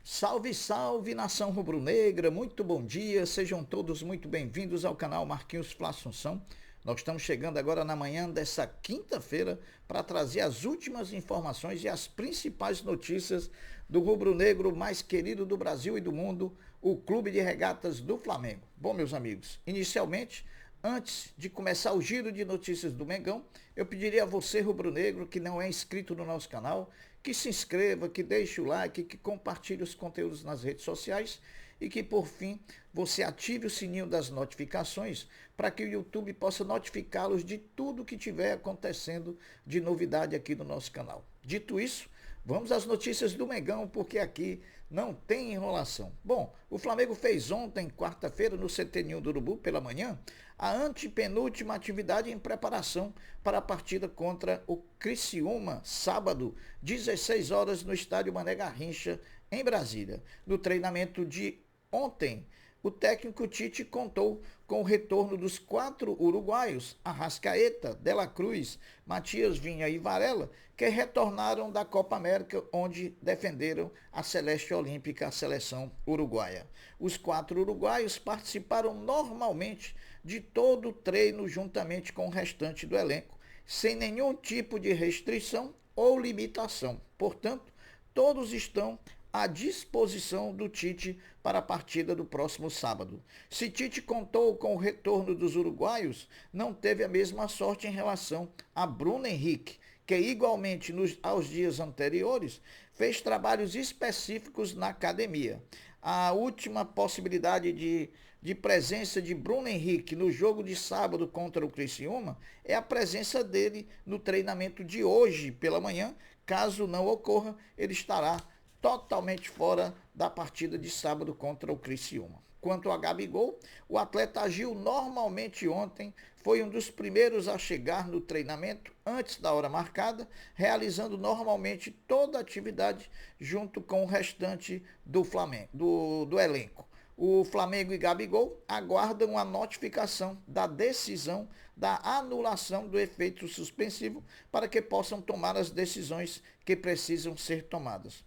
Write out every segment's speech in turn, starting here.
Salve, salve, nação rubro-negra, muito bom dia, sejam todos muito bem-vindos ao canal Marquinhos Flá Assunção. Nós estamos chegando agora na manhã dessa quinta-feira para trazer as últimas informações e as principais notícias do rubro-negro mais querido do Brasil e do mundo, o Clube de Regatas do Flamengo. Bom, meus amigos, inicialmente, antes de começar o giro de notícias do Mengão, eu pediria a você, rubro-negro, que não é inscrito no nosso canal, que se inscreva, que deixe o like, que compartilhe os conteúdos nas redes sociais e que, por fim, você ative o sininho das notificações para que o YouTube possa notificá-los de tudo que estiver acontecendo de novidade aqui no nosso canal. Dito isso, vamos às notícias do Mengão, porque aqui não tem enrolação. Bom, o Flamengo fez ontem, quarta-feira, no CT Ninho do Urubu, pela manhã, a antepenúltima atividade em preparação para a partida contra o Criciúma, sábado, 16 horas, no estádio Mané Garrincha, em Brasília. No treinamento de ontem, o técnico Tite contou com o retorno dos 4 uruguaios, Arrascaeta, De La Cruz, Matias Vinha e Varela, que retornaram da Copa América, onde defenderam a Celeste Olímpica, a seleção uruguaia. Os 4 uruguaios participaram normalmente de todo o treino juntamente com o restante do elenco, sem nenhum tipo de restrição ou limitação. Portanto, todos estão à disposição do Tite para a partida do próximo sábado. Se Tite contou com o retorno dos uruguaios, não teve a mesma sorte em relação a Bruno Henrique, que igualmente aos dias anteriores fez trabalhos específicos na academia. A última possibilidade de presença de Bruno Henrique no jogo de sábado contra o Criciúma é a presença dele no treinamento de hoje pela manhã. Caso não ocorra, ele estará totalmente fora da partida de sábado contra o Criciúma. Quanto a Gabigol, o atleta agiu normalmente ontem, foi um dos primeiros a chegar no treinamento antes da hora marcada, realizando normalmente toda a atividade junto com o restante do Flamengo, do elenco. O Flamengo e Gabigol aguardam a notificação da decisão da anulação do efeito suspensivo para que possam tomar as decisões que precisam ser tomadas.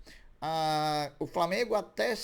O Flamengo até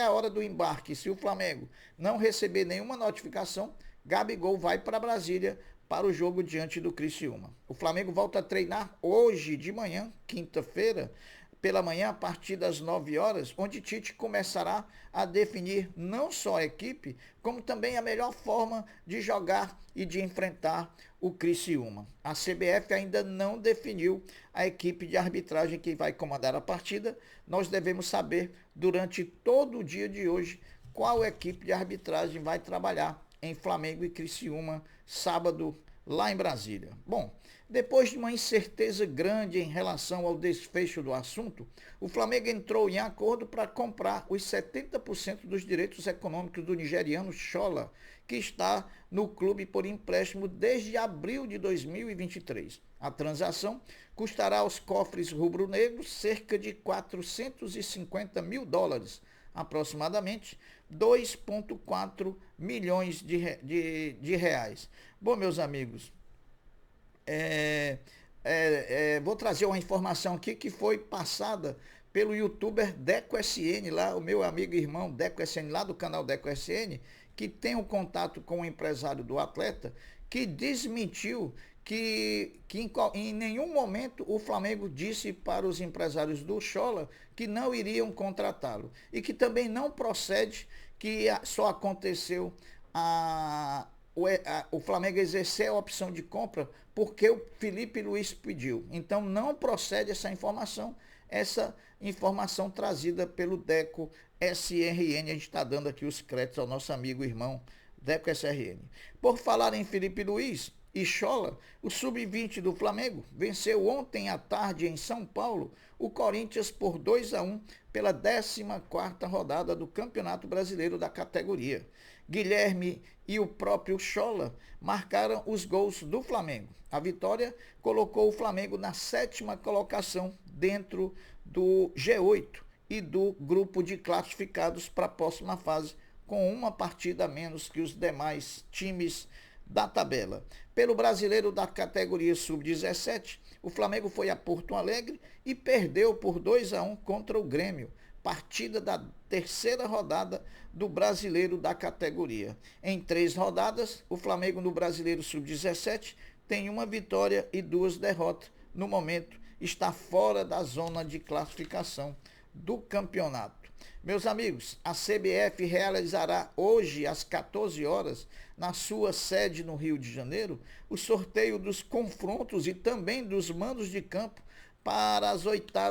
a hora do embarque, se o Flamengo não receber nenhuma notificação, Gabigol vai para Brasília para o jogo diante do Criciúma. O Flamengo volta a treinar hoje de manhã, quinta-feira, pela manhã, a partir das 9 horas, onde Tite começará a definir não só a equipe, como também a melhor forma de jogar e de enfrentar o Criciúma. A CBF ainda não definiu a equipe de arbitragem que vai comandar a partida. Nós devemos saber durante todo o dia de hoje qual equipe de arbitragem vai trabalhar em Flamengo e Criciúma, sábado, lá em Brasília. Bom, depois de uma incerteza grande em relação ao desfecho do assunto, o Flamengo entrou em acordo para comprar os 70% dos direitos econômicos do nigeriano Schola, que está no clube por empréstimo desde abril de 2023. A transação custará aos cofres rubro-negros cerca de 450 mil dólares, aproximadamente 2,4 milhões de reais. Bom, meus amigos, vou trazer uma informação aqui que foi passada pelo youtuber Deco SN, lá, o meu amigo e irmão Deco SN, lá do canal Deco SN, que tem um contato com o empresário do atleta, que desmentiu que em nenhum momento o Flamengo disse para os empresários do Schola que não iriam contratá-lo. E que também não procede que só aconteceu o Flamengo exercer a opção de compra porque o Felipe Luiz pediu. Então não procede essa informação trazida pelo Deco SRN. A gente está dando aqui os créditos ao nosso amigo e irmão Deco SRN. Por falar em Felipe Luiz e Schola, o sub-20 do Flamengo venceu ontem à tarde em São Paulo o Corinthians por 2-1 pela 14ª rodada do Campeonato Brasileiro da categoria. Guilherme e o próprio Schola marcaram os gols do Flamengo. A vitória colocou o Flamengo na 7ª colocação dentro do G8 e do grupo de classificados para a próxima fase, com uma partida a menos que os demais times da tabela. Pelo brasileiro da categoria sub-17, o Flamengo foi a Porto Alegre e perdeu por 2-1 contra o Grêmio, partida da terceira rodada do Brasileiro da categoria. Em 3 rodadas, o Flamengo no Brasileiro Sub-17 tem 1 vitória e 2 derrotas. No momento, está fora da zona de classificação do campeonato. Meus amigos, a CBF realizará hoje às 14 horas, na sua sede no Rio de Janeiro, o sorteio dos confrontos e também dos mandos de campo para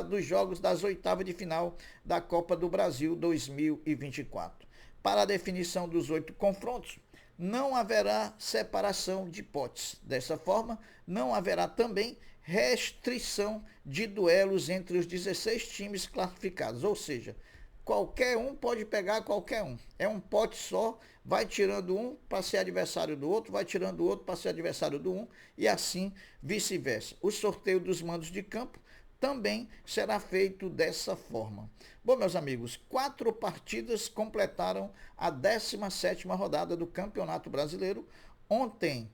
dos jogos das oitavas de final da Copa do Brasil 2024. Para a definição dos 8 confrontos, não haverá separação de potes. Dessa forma, não haverá também restrição de duelos entre os 16 times classificados, ou seja, qualquer um pode pegar qualquer um. É um pote só, vai tirando um para ser adversário do outro, vai tirando o outro para ser adversário do um e assim vice-versa. O sorteio dos mandos de campo também será feito dessa forma. Bom, meus amigos, 4 partidas completaram a 17ª rodada do Campeonato Brasileiro. Ontem,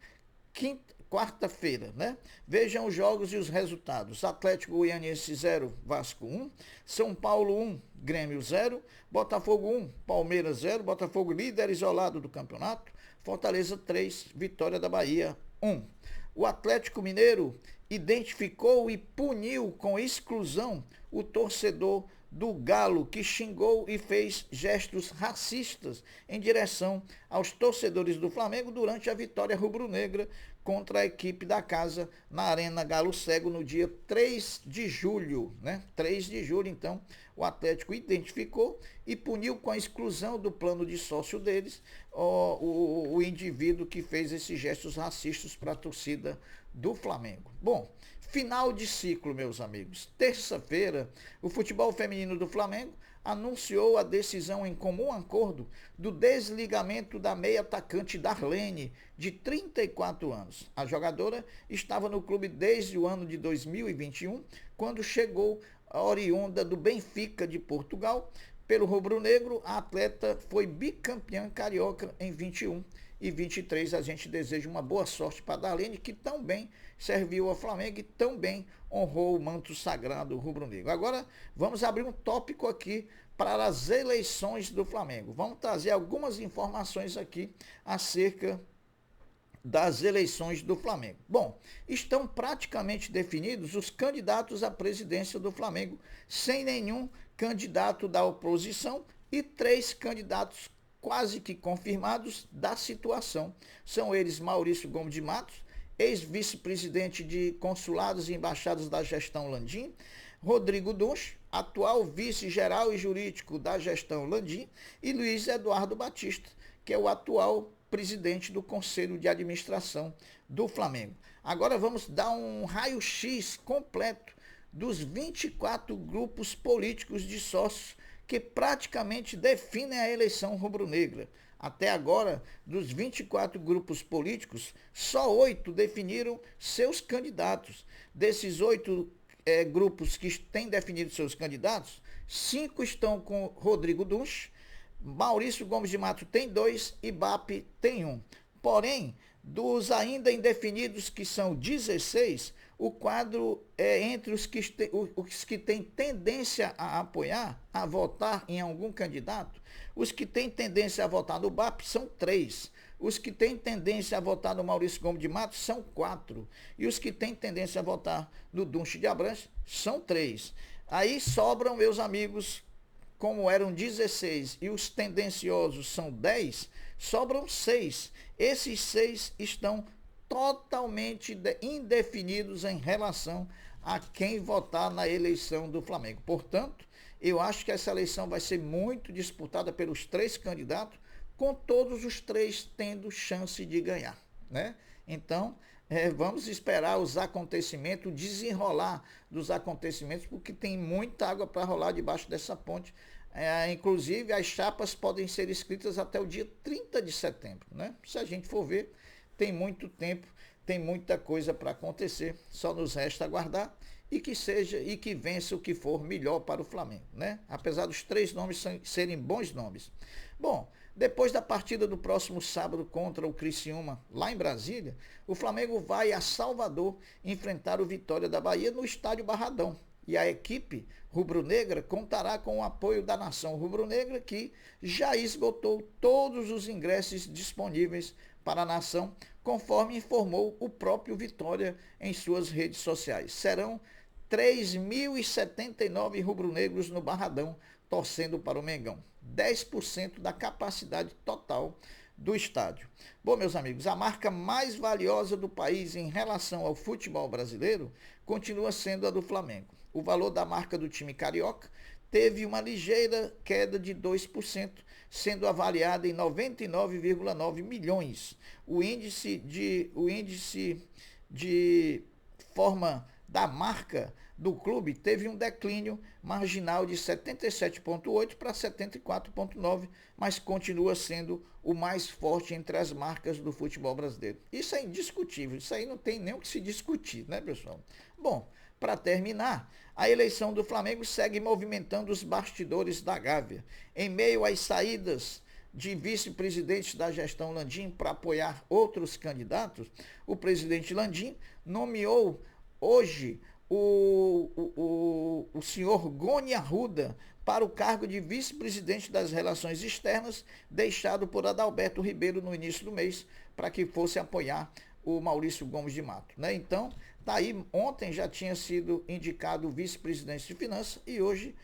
quarta-feira, né? Vejam os jogos e os resultados. Atlético Goianiense 0, Vasco 1, São Paulo 1, Grêmio 0, Botafogo 1, Palmeiras 0, Botafogo líder isolado do campeonato, Fortaleza 3, Vitória da Bahia 1. O Atlético Mineiro identificou e puniu com exclusão o torcedor do Galo, que xingou e fez gestos racistas em direção aos torcedores do Flamengo durante a vitória rubro-negra contra a equipe da casa na Arena Galo Cego no dia 3 de julho, né? 3 de julho, então, o Atlético identificou e puniu com a exclusão do plano de sócio deles o indivíduo que fez esses gestos racistas para a torcida do Flamengo. Bom, final de ciclo, meus amigos. Terça-feira, o futebol feminino do Flamengo anunciou a decisão em comum acordo do desligamento da meia-atacante Darlene, de 34 anos. A jogadora estava no clube desde o ano de 2021, quando chegou oriunda do Benfica de Portugal. Pelo rubro-negro, a atleta foi bicampeã carioca em 21 e 23. A gente deseja uma boa sorte para a Darlene, que tão bem serviu ao Flamengo e tão bem honrou o manto sagrado rubro-negro. Agora, vamos abrir um tópico aqui para as eleições do Flamengo. Vamos trazer algumas informações aqui acerca das eleições do Flamengo. Bom, estão praticamente definidos os candidatos à presidência do Flamengo, sem nenhum candidato da oposição e 3 candidatos quase que confirmados da situação. São eles Maurício Gomes de Matos, ex-vice-presidente de consulados e embaixadas da gestão Landim, Rodrigo Dunch, atual vice-geral e jurídico da gestão Landim, e Luiz Eduardo Batista, que é o atual presidente do Conselho de Administração do Flamengo. Agora vamos dar um raio-x completo dos 24 grupos políticos de sócios que praticamente definem a eleição rubro-negra. Até agora, dos 24 grupos políticos, só 8 definiram seus candidatos. Desses 8 grupos que têm definido seus candidatos, 5 estão com Rodrigo Dunch, Maurício Gomes de Matos tem 2 e BAP tem 1. Porém, dos ainda indefinidos, que são 16, o quadro é entre os que têm tendência a apoiar, a votar em algum candidato. Os que têm tendência a votar no BAP são 3. Os que têm tendência a votar no Maurício Gomes de Matos são 4. E os que têm tendência a votar no Dunch de Abranches são 3. Aí sobram, meus amigos, como eram 16 e os tendenciosos são 10, sobram 6. Esses 6 estão totalmente indefinidos em relação a quem votar na eleição do Flamengo. Portanto, eu acho que essa eleição vai ser muito disputada pelos 3 candidatos, com todos os 3 tendo chance de ganhar, né? Então, vamos esperar os acontecimentos, o desenrolar dos acontecimentos, porque tem muita água para rolar debaixo dessa ponte. Inclusive, as chapas podem ser escritas até o dia 30 de setembro, né? Se a gente for ver, tem muito tempo, tem muita coisa para acontecer, só nos resta aguardar e que vença o que for melhor para o Flamengo, né? Apesar dos 3 nomes serem bons nomes. Bom, depois da partida do próximo sábado contra o Criciúma, lá em Brasília, o Flamengo vai a Salvador enfrentar o Vitória da Bahia no estádio Barradão. E a equipe rubro-negra contará com o apoio da nação rubro-negra, que já esgotou todos os ingressos disponíveis para a nação, conforme informou o próprio Vitória em suas redes sociais. Serão 3.079 rubro-negros no Barradão, torcendo para o Mengão. 10% da capacidade total do estádio. Bom, meus amigos, a marca mais valiosa do país em relação ao futebol brasileiro continua sendo a do Flamengo. O valor da marca do time carioca teve uma ligeira queda de 2%, sendo avaliada em 99,9 milhões. O índice de forma da marca do clube teve um declínio marginal de 77,8 para 74,9, mas continua sendo o mais forte entre as marcas do futebol brasileiro. Isso é indiscutível, isso aí não tem nem o que se discutir, né, pessoal? Bom, para terminar, a eleição do Flamengo segue movimentando os bastidores da Gávea. Em meio às saídas de vice-presidente da gestão Landim para apoiar outros candidatos, o presidente Landim nomeou hoje o senhor Goni Arruda para o cargo de vice-presidente das Relações Externas, deixado por Adalberto Ribeiro no início do mês, para que fosse apoiar o Maurício Gomes de Mato, né? Então, tá aí, ontem já tinha sido indicado o vice-presidente de Finanças e hoje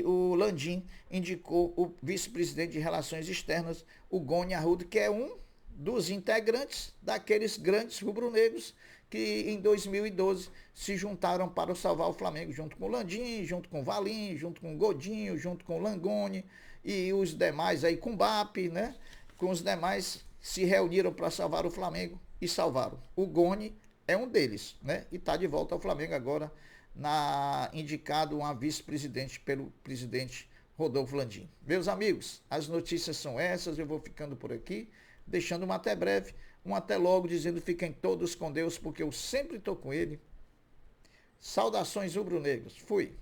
o Landim indicou o vice-presidente de Relações Externas, o Goni Arruda, que é um dos integrantes daqueles grandes rubro-negros que em 2012 se juntaram para salvar o Flamengo, junto com o Landim, junto com o Valim, junto com o Godinho, junto com o Langoni e os demais aí, com o BAP, né? Com os demais se reuniram para salvar o Flamengo e salvaram. O Goni é um deles, né? E está de volta ao Flamengo agora, indicado a vice-presidente pelo presidente Rodolfo Landim. Meus amigos, as notícias são essas, eu vou ficando por aqui, deixando um até breve, um até logo, dizendo fiquem todos com Deus, porque eu sempre estou com ele. Saudações rubro-negros. Fui.